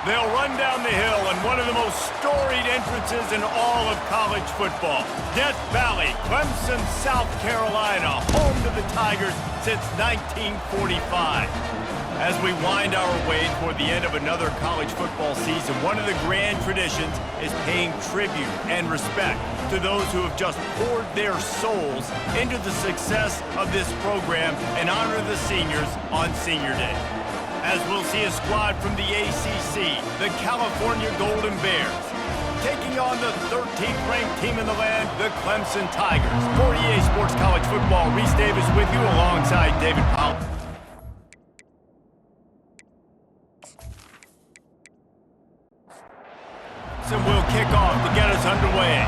They'll run down the hill in one of the most storied entrances in all of college football. Death Valley, Clemson, South Carolina, home to the Tigers since 1945. As we wind our way toward the end of another college football season, one of the grand traditions is paying tribute and respect to those who have just poured their souls into the success of this program and honor the seniors on Senior Day. As we'll see a squad from the ACC, the California Golden Bears, taking on the 13th ranked team in the land, the Clemson Tigers. For EA Sports College Football, Reese Davis with you alongside David Powell. And we'll kick off to get us underway.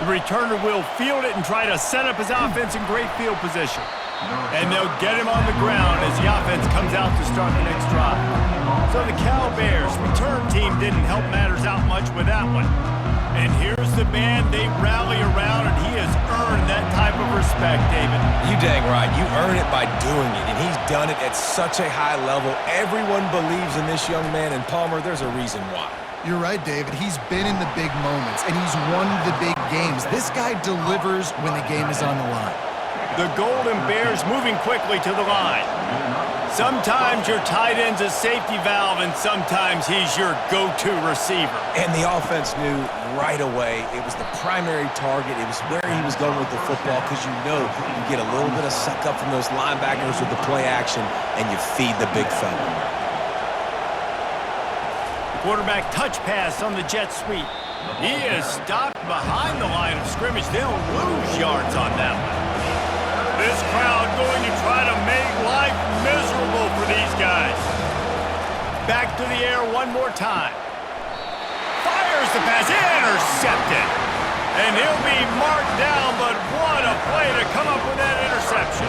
The returner will field it and try to set up his offense in great field position. And they'll get him on the ground as the offense comes out to start the next drive. So the Cal Bears return team didn't help matters out much with that one. And here's the man they rally around, and he has earned that type of respect, David. You dang right. You earn it by doing it, and he's done it at such a high level. Everyone believes in this young man, and Palmer, there's a reason why. You're right, David. He's been in the big moments, and he's won the big games. This guy delivers when the game is on the line. The Golden Bears moving quickly to the line. Sometimes your tight end's a safety valve, and sometimes he's your go-to receiver. And the offense knew right away it was the primary target. It was where he was going with the football, because you know you get a little bit of suck up from those linebackers with the play action, and you feed the big fella. Quarterback touch pass on the jet sweep. He is stopped behind the line of scrimmage. They'll lose yards on that one. This crowd going to try to make life miserable for these guys. Back to the air one more time. Fires the pass, intercepted. And he'll be marked down, but what a play to come up with that interception.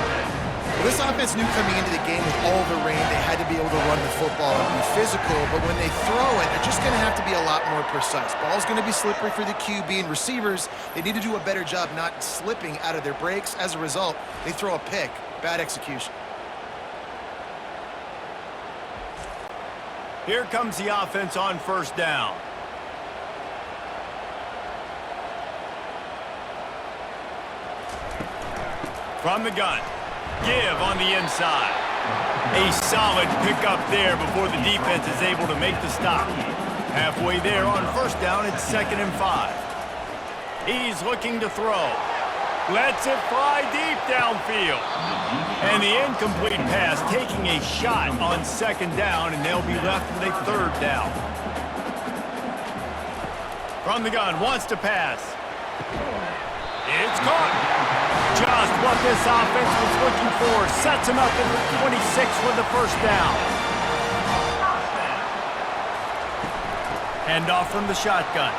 Well, this offense knew coming into the game with all the rain, they had to be able to run the football and be physical, but when they throw it, they're just going to have to be a lot more precise. Ball's going to be slippery for the QB, and receivers, they need to do a better job not slipping out of their breaks. As a result, they throw a pick. Bad execution. Here comes the offense on first down. From the gun. Give on the inside. A solid pickup there before the defense is able to make the stop. Halfway there on first down, it's 2nd and 5. He's looking to throw. Lets it fly deep downfield. And the incomplete pass taking a shot on 2nd down, and they'll be left with a 3rd down. From the gun, wants to pass. It's caught. Just what this offense was looking for. Sets him up at the 26 with the 1st down. Handoff from the shotgun.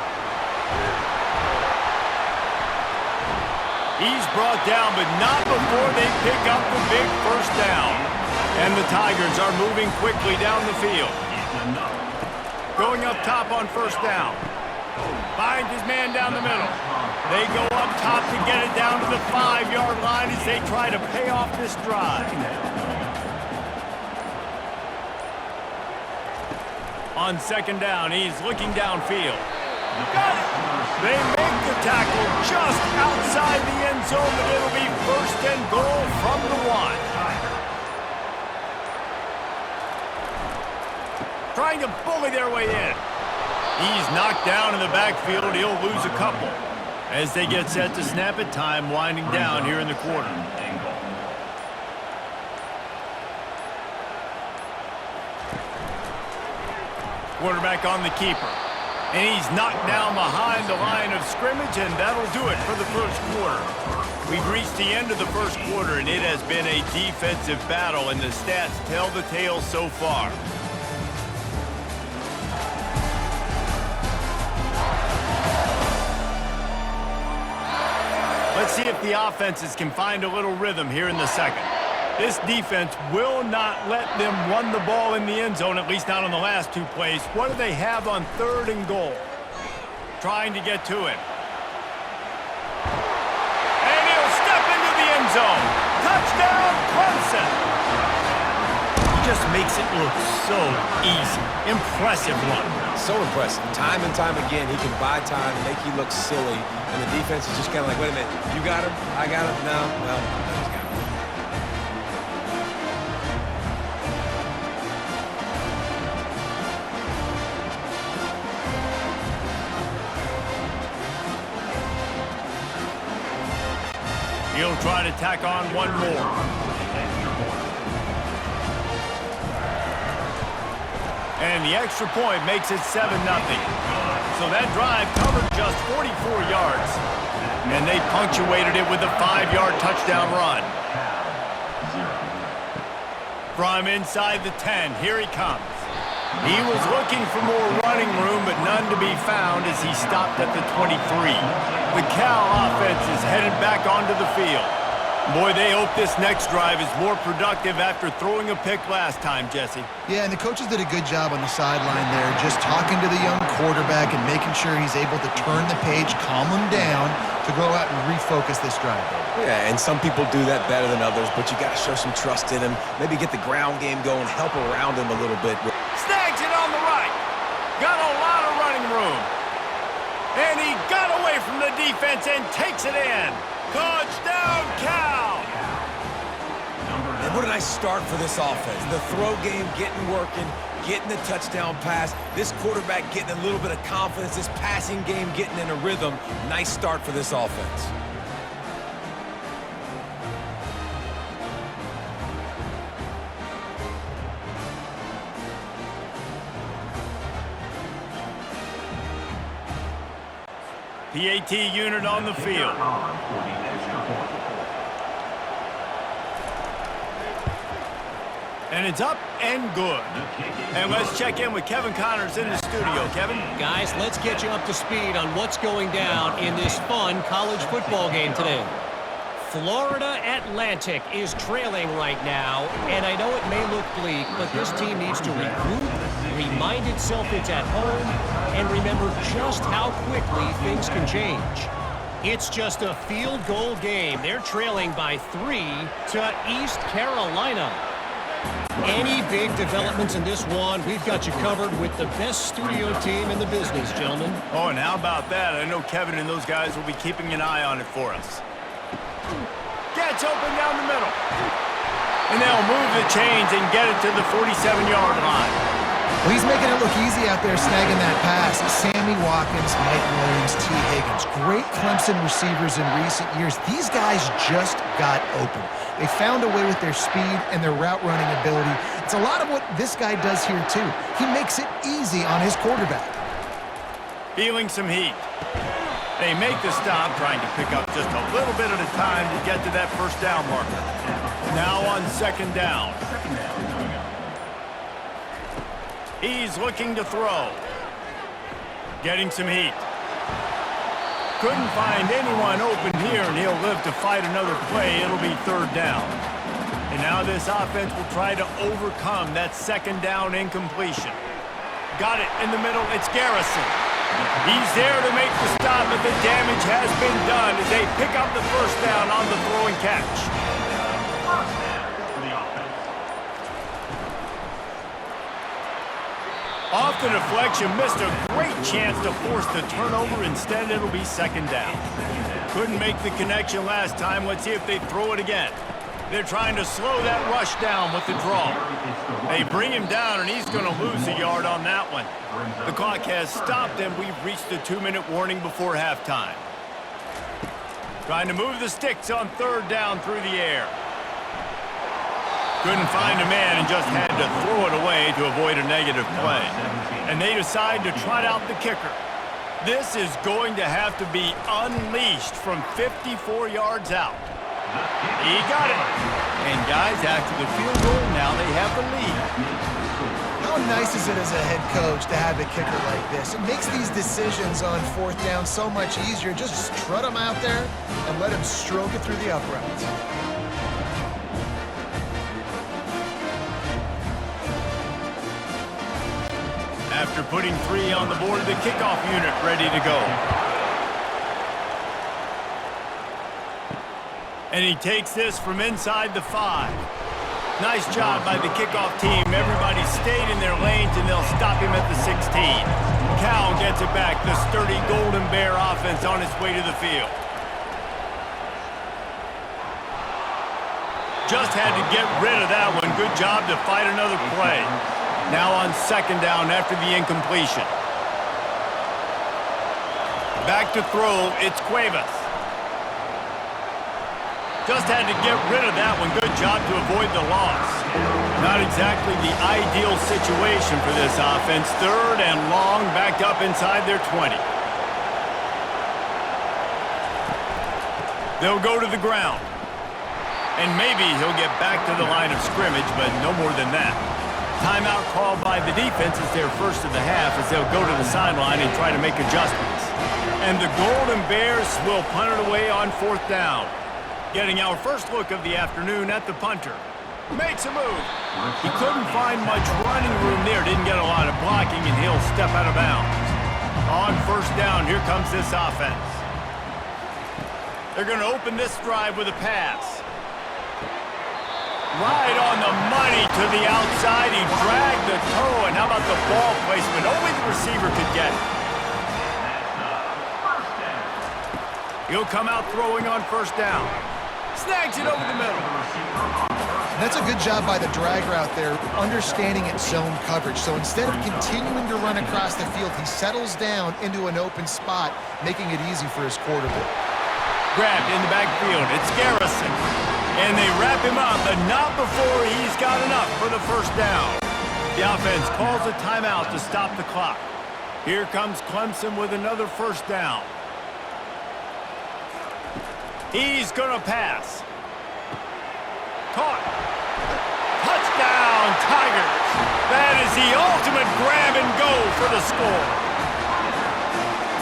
He's brought down, but not before they pick up the big 1st down. And the Tigers are moving quickly down the field. Going up top on 1st down. Finds his man down the middle. They go up top to get it down to the 5-yard line as they try to pay off this drive. On 2nd down, he's looking downfield. Got it! They make the tackle just outside the end zone, but it'll be 1st and goal from the 1. Trying to bully their way in. He's knocked down in the backfield. He'll lose a couple. As they get set to snap it, time winding down here in the quarter. Quarterback on the keeper. And he's knocked down behind the line of scrimmage, and that'll do it for the 1st quarter. We've reached the end of the 1st quarter, and it has been a defensive battle, and the stats tell the tale so far. Let's see if the offenses can find a little rhythm here in the 2nd. This defense will not let them run the ball in the end zone, at least not on the last 2 plays. What do they have on 3rd and goal? Trying to get to him. And he'll step into the end zone. Touchdown, Clemson. just makes it look so easy. Impressive one. So impressive. Time and time again, he can buy time, make you look silly, and the defense is just kind of like, wait a minute, you got him? I got him? No, he's got him. He'll try to tack on one more. And the extra point makes it 7-0. So that drive covered just 44 yards. And they punctuated it with a 5-yard touchdown run. From inside the 10, here he comes. He was looking for more running room, but none to be found as he stopped at the 23. The Cal offense is headed back onto the field. Boy, they hope this next drive is more productive after throwing a pick last time, Jesse. Yeah, and the coaches did a good job on the sideline there, just talking to the young quarterback and making sure he's able to turn the page, calm him down, to go out and refocus this drive. Yeah, and some people do that better than others, but you got to show some trust in him. Maybe get the ground game going, help around him a little bit. Snags it on the right. Got a lot of running room. And he got away from the defense and takes it in. Touchdown, Cal! And what a nice start for this offense. The throw game getting working, getting the touchdown pass. This quarterback getting a little bit of confidence. This passing game getting in a rhythm. Nice start for this offense. PAT unit on the field. And it's up and good. And let's check in with Kevin Connors in the studio. Kevin? Guys, let's get you up to speed on what's going down in this fun college football game today. Florida Atlantic is trailing right now, and I know it may look bleak, but this team needs to regroup, remind itself it's at home, and remember just how quickly things can change. It's just a field goal game. They're trailing by 3 to East Carolina. Any big developments in this one, we've got you covered with the best studio team in the business, gentlemen. Oh, and how about that? I know Kevin and those guys will be keeping an eye on it for us. Gets open down the middle. And they'll move the chains and get it to the 47-yard line. Well, he's making it look easy out there snagging that pass. Sammy Watkins, Mike Williams, T. Higgins. Great Clemson receivers in recent years. These guys just got open. They found a way with their speed and their route running ability. It's a lot of what this guy does here, too. He makes it easy on his quarterback. Feeling some heat. They make the stop, trying to pick up just a little bit at a time to get to that first down marker. Now on second down. He's looking to throw. Getting some heat. Couldn't find anyone open here, and he'll live to fight another play. It'll be third down. And now this offense will try to overcome that second down incompletion. Got it in the middle. It's Garrison. He's there to make the stop, but the damage has been done as they pick up the first down on the throw and catch. Off the deflection, missed a great chance to force the turnover. Instead, it'll be second down. Couldn't make the connection last time. Let's see if they throw it again. They're trying to slow that rush down with the draw. They bring him down, and he's going to lose a yard on that one. The clock has stopped, and we've reached the 2-minute warning before halftime. Trying to move the sticks on third down through the air. Couldn't find a man and just had to throw it away to avoid a negative play. And they decide to trot out the kicker. This is going to have to be unleashed from 54 yards out. He got it. And guys, after the field goal, now they have the lead. How nice is it as a head coach to have a kicker like this? It makes these decisions on fourth down so much easier. Just strut him out there and let him stroke it through the uprights. After putting 3 on the board, the kickoff unit ready to go. And he takes this from inside the 5. Nice job by the kickoff team. Everybody stayed in their lanes, and they'll stop him at the 16. Cal gets it back. The sturdy Golden Bear offense on its way to the field. Just had to get rid of that one. Good job to fight another play. Now on second down after the incompletion. Back to throw. It's Cuevas. Just had to get rid of that one. Good job to avoid the loss. Not exactly the ideal situation for this offense. Third and long, backed up inside their 20. They'll go to the ground. And maybe he'll get back to the line of scrimmage, but no more than that. Timeout called by the defense is their first of the half as they'll go to the sideline and try to make adjustments. And the Golden Bears will punt it away on fourth down. Getting our first look of the afternoon at the punter. Makes a move. He couldn't find much running room there. Didn't get a lot of blocking, and he'll step out of bounds. On first down, here comes this offense. They're going to open this drive with a pass. Right on the money to the outside. He dragged the toe, and how about the ball placement? Only the receiver could get it. He'll come out throwing on first down. Snags it over the middle. And that's a good job by the drag route there, understanding its zone coverage. So instead of continuing to run across the field, he settles down into an open spot, making it easy for his quarterback. Grabbed in the backfield. It's Garrison. And they wrap him up, but not before he's got enough for the first down. The offense calls a timeout to stop the clock. Here comes Clemson with another first down. He's going to pass. Caught. Touchdown, Tigers. That is the ultimate grab and go for the score.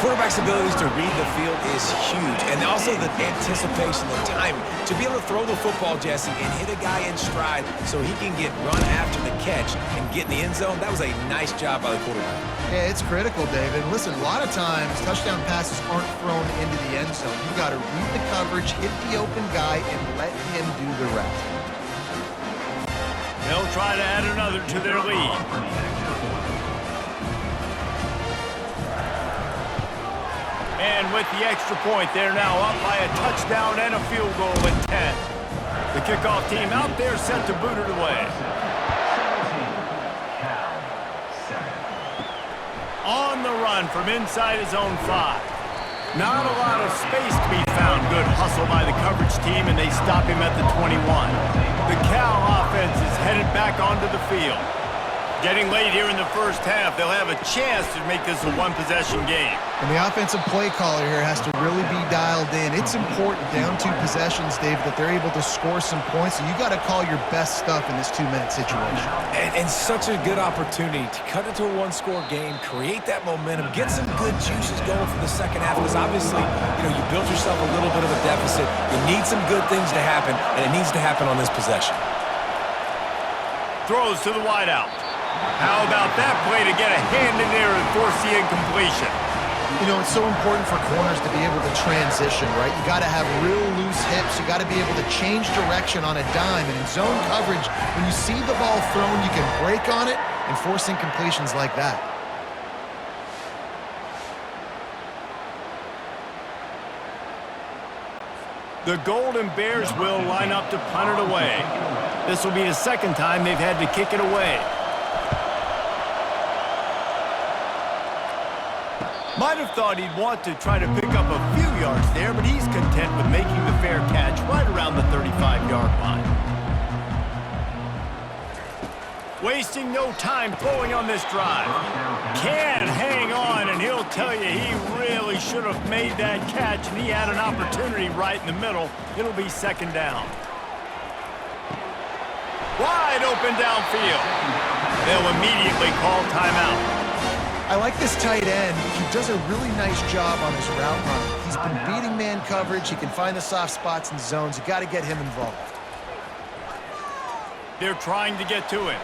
Quarterback's abilities to read the field is huge, and also the anticipation, the timing. To be able to throw the football, Jesse, and hit a guy in stride so he can get run after the catch and get in the end zone, that was a nice job by the quarterback. Yeah, it's critical, David. Listen, a lot of times touchdown passes aren't thrown into the end zone. You've got to read the coverage, hit the open guy, and let him do the rest. They'll try to add another to their lead. And with the extra point, they're now up by a touchdown and a field goal at 10. The kickoff team out there set to boot it away. On the run from inside his own 5. Not a lot of space to be found. Good hustle by the coverage team, and they stop him at the 21. The Cal offense is headed back onto the field. Getting late here in the first half, they'll have a chance to make this a one-possession game. And the offensive play caller here has to really be dialed in. It's important down 2 possessions, Dave, that they're able to score some points. So you got to call your best stuff in this 2-minute situation. And such a good opportunity to cut it to a one-score game, create that momentum, get some good juices going for the second half. Because obviously, you built yourself a little bit of a deficit. You need some good things to happen, and it needs to happen on this possession. Throws to the wideout. How about that play to get a hand in there and force the incompletion? It's so important for corners to be able to transition, right? You got to have real loose hips. You got to be able to change direction on a dime. And in zone coverage, when you see the ball thrown, you can break on it and force incompletions like that. The Golden Bears will line up to punt it away. This will be the second time they've had to kick it away. Might have thought he'd want to try to pick up a few yards there, but he's content with making the fair catch right around the 35-yard line. Wasting no time throwing on this drive. Can't hang on, and he'll tell you he really should have made that catch, and he had an opportunity right in the middle. It'll be second down. Wide open downfield. They'll immediately call timeout. I like this tight end. He does a really nice job on his route running. He's been beating man coverage. He can find the soft spots and zones. You got to get him involved. They're trying to get to him.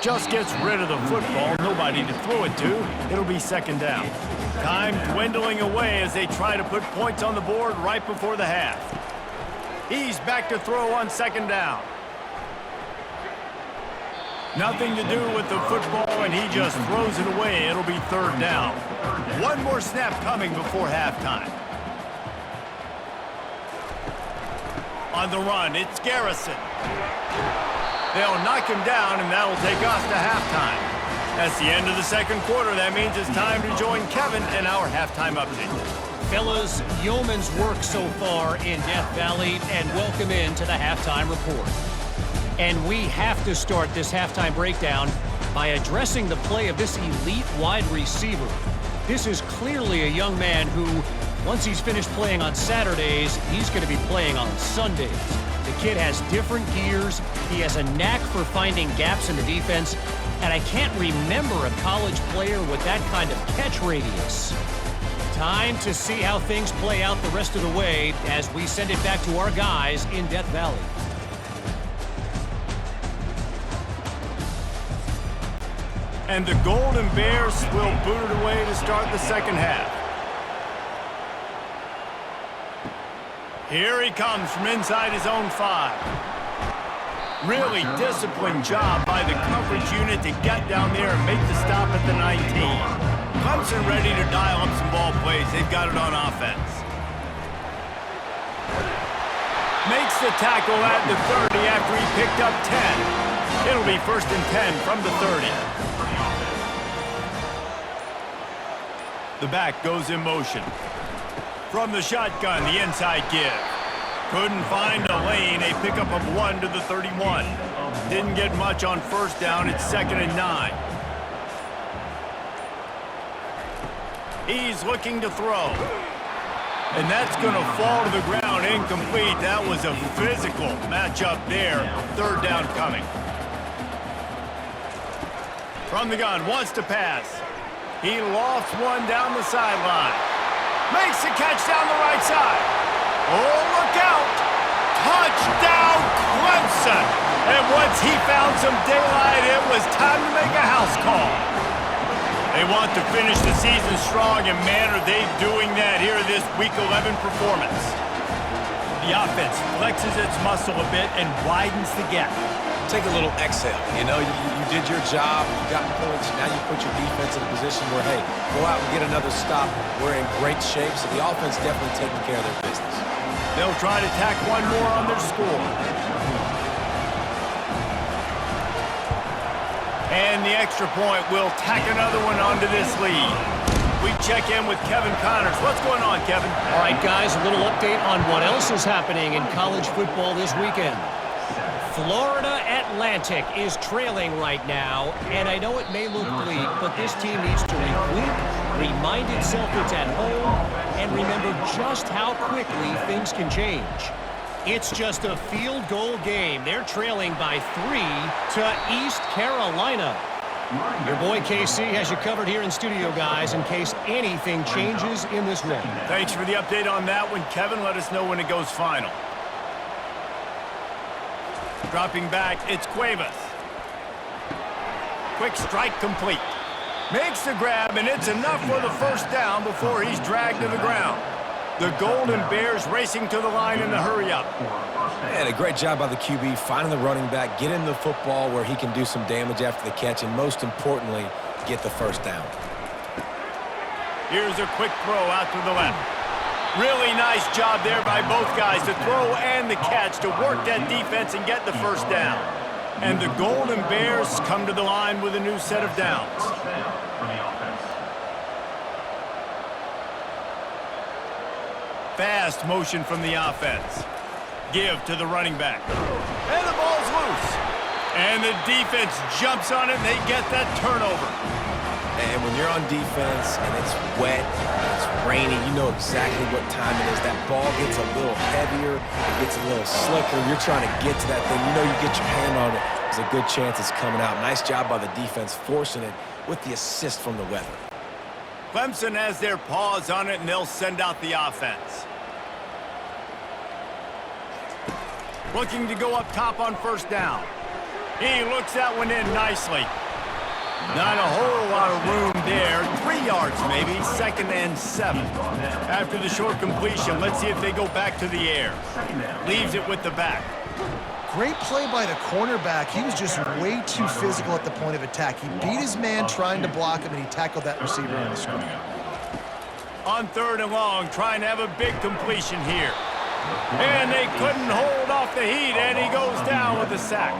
Just gets rid of the football. Nobody to throw it to. It'll be second down. Time dwindling away as they try to put points on the board right before the half. He's back to throw on second down. Nothing to do with the football, and he just throws it away. It'll be third down. One more snap coming before halftime. On the run, it's Garrison. They'll knock him down, and that'll take us to halftime. That's the end of the second quarter. That means it's time to join Kevin in our halftime update. Fellas, yeoman's work so far in Death Valley, and welcome into the halftime report. And we have to start this halftime breakdown by addressing the play of this elite wide receiver. This is clearly a young man who, once he's finished playing on Saturdays, he's going to be playing on Sundays. The kid has different gears. He has a knack for finding gaps in the defense. And I can't remember a college player with that kind of catch radius. Time to see how things play out the rest of the way as we send it back to our guys in Death Valley. And the Golden Bears will boot it away to start the second half. Here he comes from inside his own 5. Really disciplined job by the coverage unit to get down there and make the stop at the 19. Clemson ready to dial up some ball plays. They've got it on offense. Makes the tackle at the 30 after he picked up 10. It'll be 1st and 10 from the 30. The back goes in motion. From the shotgun, the inside give. Couldn't find a lane. A pickup of 1 to the 31. Didn't get much on first down. It's 2nd and 9. He's looking to throw. And that's going to fall to the ground incomplete. That was a physical matchup there. Third down coming. From the gun, wants to pass. He lofts one down the sideline. Makes the catch down the right side. Oh, look out. Touchdown, Clemson. And once he found some daylight, it was time to make a house call. They want to finish the season strong, and man, are they doing that here in this Week 11 performance. The offense flexes its muscle a bit and widens the gap. Take a little exhale. You know, you did your job, you got points, now you put your defense in a position where, hey, go out and get another stop. We're in great shape, so the offense definitely taking care of their business. They'll try to tack one more on their score. And the extra point will tack another one onto this lead. We check in with Kevin Connors. What's going on, Kevin? All right, guys, a little update on what else is happening in college football this weekend. Florida Atlantic is trailing right now, and I know it may look bleak, but this team needs to regroup, remind itself it's at home, and remember just how quickly things can change. It's just a field goal game. They're trailing by 3 to East Carolina. Your boy KC has you covered here in studio, guys, in case anything changes in this one. Thanks for the update on that one, Kevin. Let us know when it goes final. Dropping back, it's Cuevas. Quick strike complete. Makes the grab, and it's enough for the first down before he's dragged to the ground. The Golden Bears racing to the line in the hurry-up. And a great job by the QB, finding the running back, getting the football where he can do some damage after the catch, and most importantly, get the first down. Here's a quick throw out to the left. Really nice job there by both guys, the throw and the catch, to work that defense and get the first down. And the Golden Bears come to the line with a new set of downs. Fast motion from the offense. Give to the running back. And the ball's loose. And the defense jumps on it, and they get that turnover. And when you're on defense and it's wet, and it's rainy, you know exactly what time it is. That ball gets a little heavier, it gets a little slicker. You're trying to get to that thing. You know you get your hand on it. There's a good chance it's coming out. Nice job by the defense forcing it with the assist from the weather. Clemson has their paws on it, and they'll send out the offense. Looking to go up top on first down. He looks that one in nicely. Not a whole lot of room there. 3 yards maybe, 2nd and 7. After the short completion, let's see if they go back to the air. Leaves it with the back. Great play by the cornerback. He was just way too physical at the point of attack. He beat his man trying to block him, and he tackled that receiver on the screen. On 3rd and long, trying to have a big completion here. And they couldn't hold off the heat, and he goes down with a sack.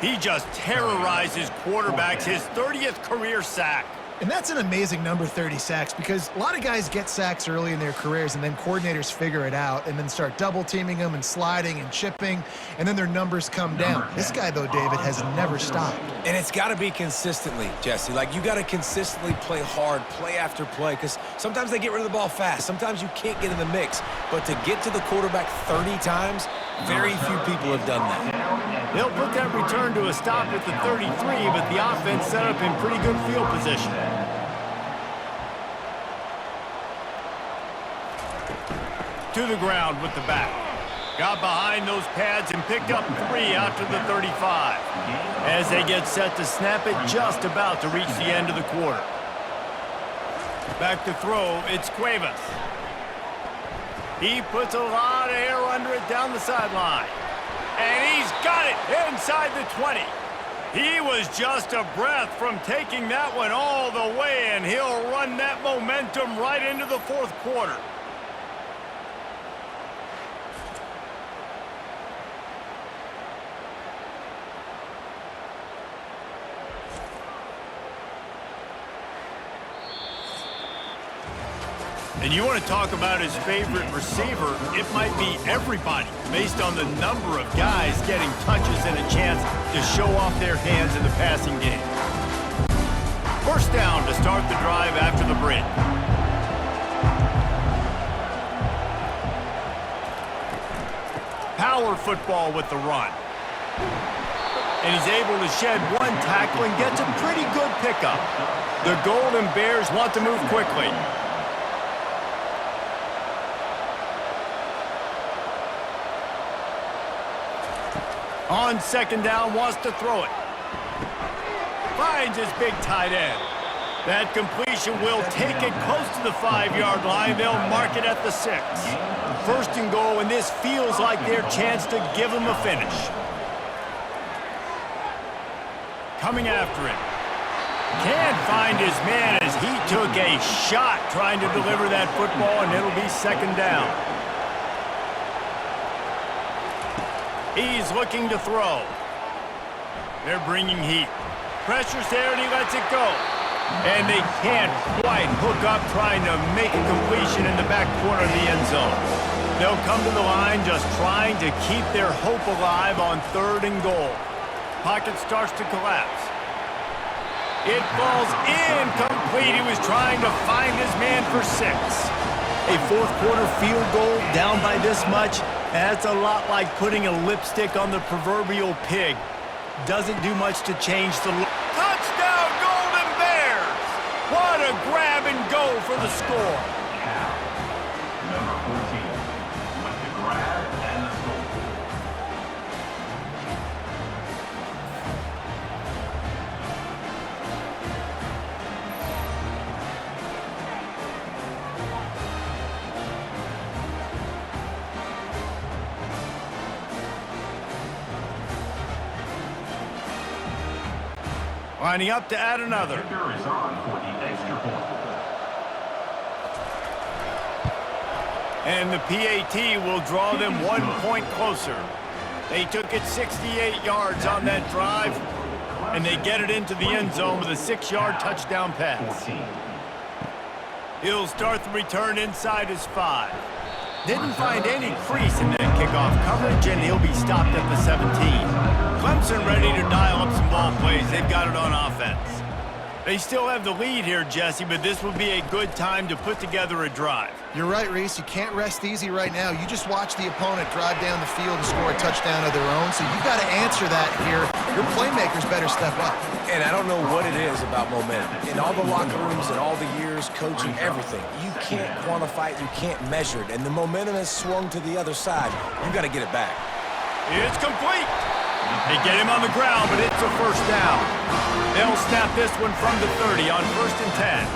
He just terrorizes quarterbacks, his 30th career sack. And that's an amazing number, 30 sacks, because a lot of guys get sacks early in their careers, and then coordinators figure it out and then start double-teaming them and sliding and chipping, and then their numbers come down. This guy, though, David, has never stopped. And it's got to be consistently, Jesse. Like, you got to consistently play hard, play after play, because sometimes they get rid of the ball fast. Sometimes you can't get in the mix. But to get to the quarterback 30 times, very few people have done that. They'll put that return to a stop at the 33, but the offense set up in pretty good field position. To the ground with the back. Got behind those pads and picked up 3 out to the 35. As they get set to snap it, just about to reach the end of the quarter. Back to throw, it's Cuevas. He puts a lot of air under it down the sideline. And he's got it inside the 20. He was just a breath from taking that one all the way, and he'll run that momentum right into the 4th quarter. And you want to talk about his favorite receiver, it might be everybody, based on the number of guys getting touches and a chance to show off their hands in the passing game. 1st down to start the drive after the break. Power football with the run. And he's able to shed 1 tackle and gets a pretty good pickup. The Golden Bears want to move quickly. On 2nd down, wants to throw it. Finds his big tight end. That completion will take it close to the 5-yard line. They'll mark it at the 6. 1st and goal, and this feels like their chance to give him a finish. Coming after him. Can't find his man as he took a shot trying to deliver that football, and it'll be 2nd down. He's looking to throw. They're bringing heat. Pressure's there, and he lets it go. And they can't quite hook up trying to make a completion in the back corner of the end zone. They'll come to the line just trying to keep their hope alive on 3rd and goal. Pocket starts to collapse. It falls incomplete. He was trying to find his man for 6. A 4th quarter field goal down by this much. That's a lot like putting a lipstick on the proverbial pig. Doesn't do much to change the look. Touchdown, Golden Bears! What a grab and go for the score. Number 14 with the grab and the score. Lining up to add another. Kicker is on for the extra point. And the PAT will draw them 1 point closer. They took it 68 yards on that drive, and they get it into the end zone with a 6-yard touchdown pass. He'll start the return inside his 5. Didn't find any crease in that kickoff coverage, and he'll be stopped at the 17. Clemson ready to dial up some ball plays. They've got it on offense. They still have the lead here, Jesse, but this will be a good time to put together a drive. You're right, Reese. You can't rest easy right now. You just watch the opponent drive down the field and score a touchdown of their own, so you've got to answer that here. Your playmakers better step up. And I don't know what it is about momentum. In all the locker rooms and all the years, coaching, everything, you can't quantify it, you can't measure it. And the momentum has swung to the other side. You got to get it back. It's complete. They get him on the ground, but it's a 1st down. They'll snap this one from the 30 on 1st and 10.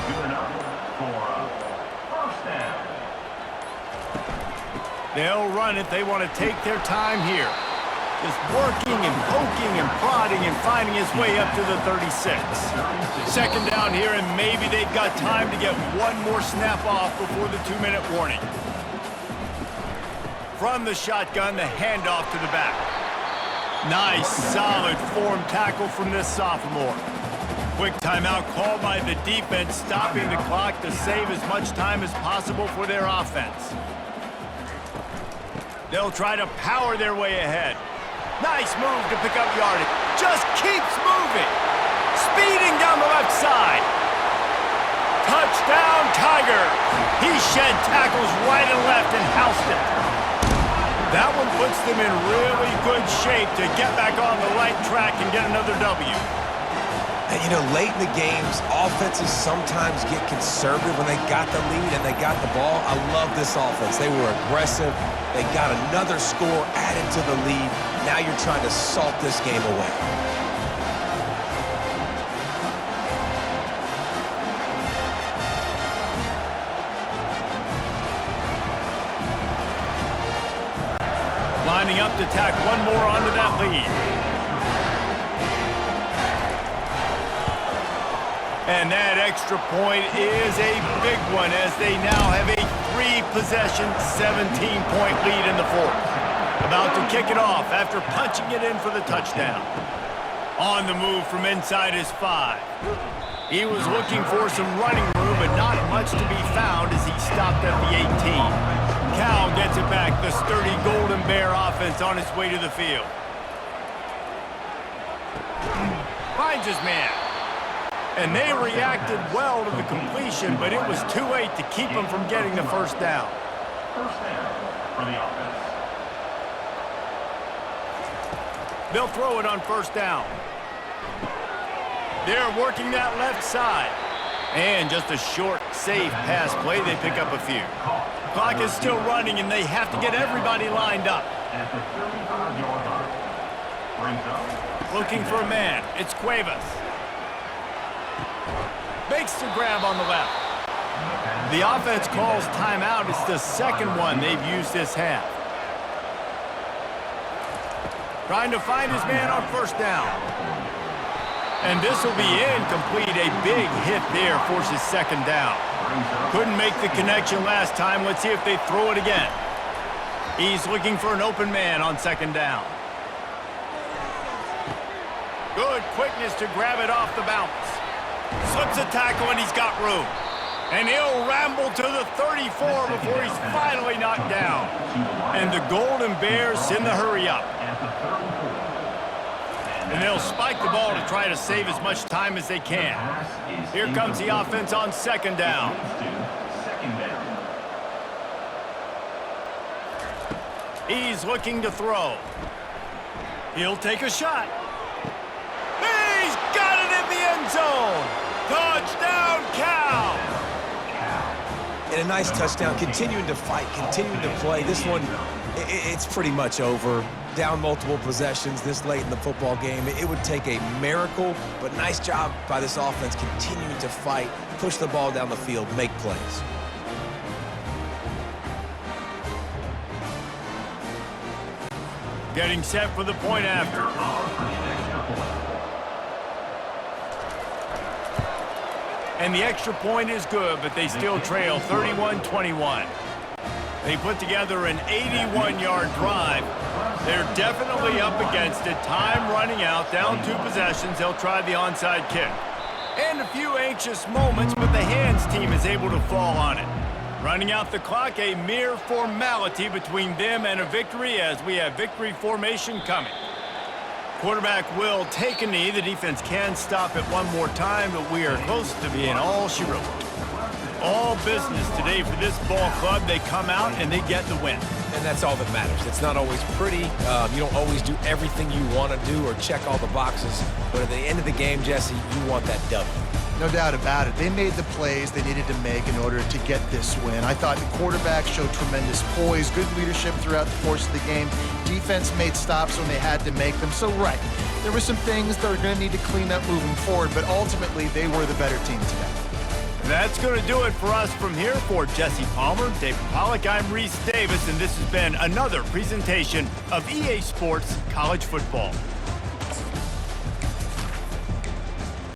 Good enough for a 1st down. They'll run it. They want to take their time here. Just working and poking and prodding and finding his way up to the 36. Second down here, and maybe they've got time to get one more snap off before the 2-minute warning. From the shotgun, the handoff to the back. Nice, solid form tackle from this sophomore. Quick timeout called by the defense, stopping the clock to save as much time as possible for their offense. They'll try to power their way ahead. Nice move to pick up yardage. Just keeps moving. Speeding down the left side. Touchdown, Tiger. He shed tackles right and left and housed it. That one puts them in really good shape to get back on the right track and get another W. And, you know, late in the games, offenses sometimes get conservative when they got the lead and they got the ball. I love this offense. They were aggressive. They got another score added to the lead. Now you're trying to salt this game away. Lining up to tack one more onto that lead. And that extra point is a big one as they now have a 3-possession, 17-point lead in the fourth. About to kick it off after punching it in for the touchdown. On the move from inside his 5. He was looking for some running room, but not much to be found as he stopped at the 18. Cal gets it back, the sturdy Golden Bear offense on its way to the field. Finds his man. And they reacted well to the completion, but it was too late to keep them from getting the first down. First down for the offense. They'll throw it on first down. They're working that left side. And just a short, safe pass play, they pick up a few. Clock is still running, and they have to get everybody lined up. At the 35-yard line. Brings up. Looking for a man. It's Cuevas. Makes the grab on the left. The offense calls timeout. It's the second one they've used this half. Trying to find his man on first down. And this will be incomplete. A big hit there forces second down. Couldn't make the connection last time. Let's see if they throw it again. He's looking for an open man on second down. Good quickness to grab it off the bounce. Slips a tackle and he's got room. And he'll ramble to the 34 before he's finally knocked down. And the Golden Bears send the hurry up. And they'll spike the ball to try to save as much time as they can. Here comes the offense on second down. He's looking to throw. He'll take a shot. He's got it in the end zone. Touchdown, Cal! And a nice touchdown, continuing to fight, continuing to play. This one, it's pretty much over. Down multiple possessions this late in the football game. It would take a miracle, but nice job by this offense continuing to fight, push the ball down the field, make plays. Getting set for the point after. And the extra point is good, but they still trail 31-21. They put together an 81-yard drive. They're definitely up against it. Time running out, down 2 possessions. They'll try the onside kick. And a few anxious moments, but the hands team is able to fall on it. Running out the clock, a mere formality between them and a victory as we have victory formation coming. Quarterback will take a knee. The defense can stop it one more time, but we are close to being all she wrote. All business today for this ball club. They come out and they get the win. And that's all that matters. It's not always pretty. You don't always do everything you want to do or check all the boxes. But at the end of the game, Jesse, you want that W. No doubt about it. They made the plays they needed to make in order to get this win. I thought the quarterback showed tremendous poise, good leadership throughout the course of the game. Defense made stops when they had to make them. So, right, there were some things that are going to need to clean up moving forward, but ultimately they were the better team today. That's going to do it for us from here. For Jesse Palmer, David Pollack, I'm Reese Davis, and this has been another presentation of EA Sports College Football.